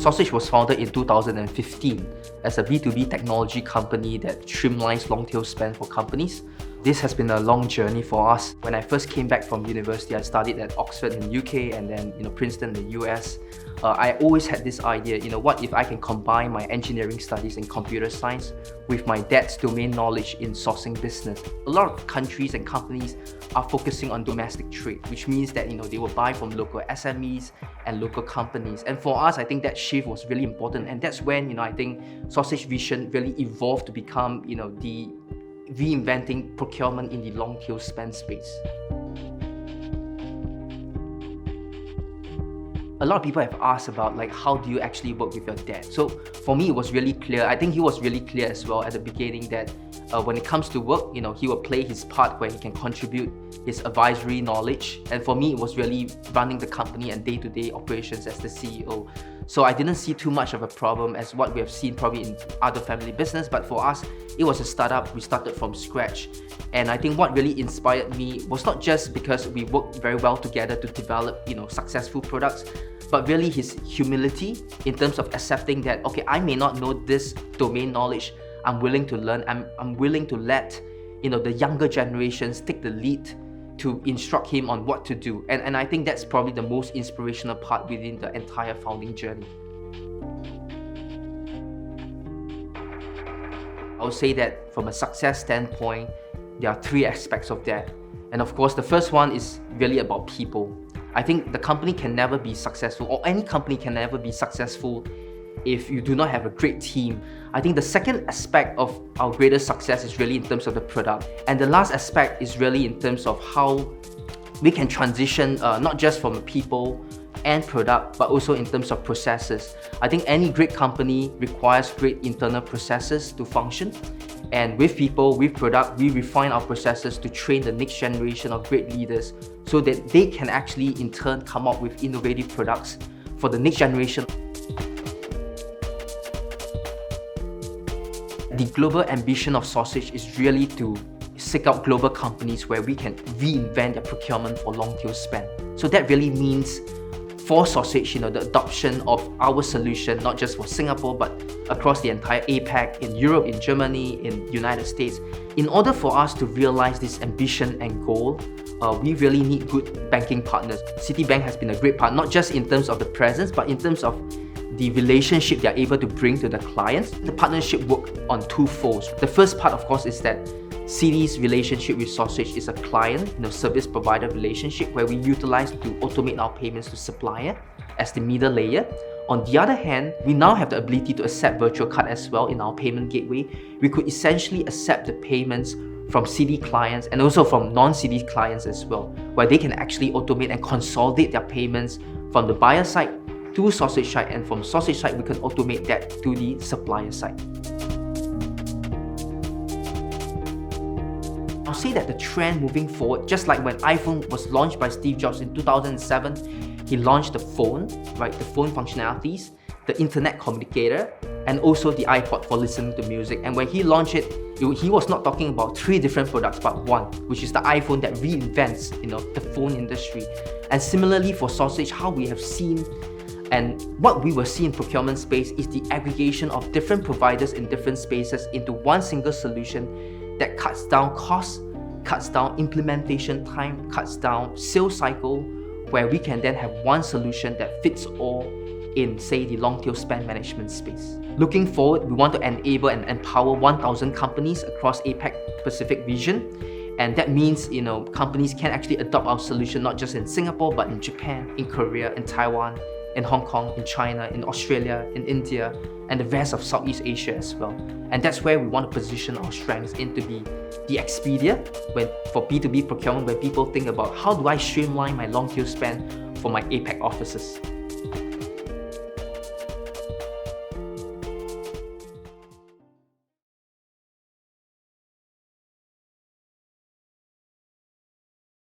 SourceSage was founded in 2015 as a B2B technology company that streamlines long-tail spend for companies. This has been a long journey for us. When I first came back from university, I studied at Oxford in the UK and then Princeton in the US. I always had this idea, what if I can combine my engineering studies in computer science with my dad's domain knowledge in sourcing business. A lot of countries and companies are focusing on domestic trade, which means that they will buy from local SMEs and local companies. And for us, I think that shift was really important, and that's when I think SourceSage vision really evolved to become the reinventing procurement in the long tail spend space. A lot of people have asked about how do you actually work with your dad? So for me, it was really clear. I think he was really clear as well at the beginning that when it comes to work, he will play his part where he can contribute his advisory knowledge. And for me, it was really running the company and day-to-day operations as the CEO. So I didn't see too much of a problem as what we have seen probably in other family business. But for us, it was a startup. We started from scratch. And I think what really inspired me was not just because we worked very well together to develop, successful products, but really his humility in terms of accepting that, okay, I may not know this domain knowledge, I'm willing to learn, I'm willing to let the younger generations take the lead to instruct him on what to do. And I think that's probably the most inspirational part within the entire founding journey. I would say that from a success standpoint, there are three aspects of that. And of course, the first one is really about people. I think the company can never be successful, or any company can never be successful if you do not have a great team. I think the second aspect of our greatest success is really in terms of the product. And the last aspect is really in terms of how we can transition not just from people and product, but also in terms of processes. I think any great company requires great internal processes to function. And with people, with product, we refine our processes to train the next generation of great leaders so that they can actually in turn come up with innovative products for the next generation. The global ambition of SourceSage is really to seek out global companies where we can reinvent their procurement for long-tail spend. So that really means for SourceSage, the adoption of our solution, not just for Singapore, but across the entire APAC, in Europe, in Germany, in United States. In order for us to realize this ambition and goal, we really need good banking partners. Citibank has been a great partner, not just in terms of the presence, but in terms of the relationship they're able to bring to the clients. The partnership works on two folds. The first part, of course, is that Citi's relationship with SourceSage is a client, service provider relationship where we utilize to automate our payments to supplier as the middle layer. On the other hand, we now have the ability to accept virtual card as well in our payment gateway. We could essentially accept the payments from Citi clients and also from non-Citi clients as well, where they can actually automate and consolidate their payments from the buyer side to SourceSage side, and from SourceSage side, we can automate that to the supplier side. I'll say that the trend moving forward, just like when iPhone was launched by Steve Jobs in 2007, he launched the phone, right? The phone functionalities, the internet communicator, and also the iPod for listening to music. And when he launched it, he was not talking about three different products, but one, which is the iPhone that reinvents, the phone industry. And similarly for SourceSage, how we have seen and what we will see in procurement space is the aggregation of different providers in different spaces into one single solution that cuts down costs, cuts down implementation time, cuts down sales cycle, where we can then have one solution that fits all in, say, the long-tail spend management space. Looking forward, we want to enable and empower 1,000 companies across APAC Pacific region. And that means, companies can actually adopt our solution not just in Singapore, but in Japan, in Korea, in Taiwan, in Hong Kong, in China, in Australia, in India, and the rest of Southeast Asia as well. And that's where we want to position our strengths in to be the Expedia for B2B procurement, where people think about how do I streamline my long tail spend for my APAC offices.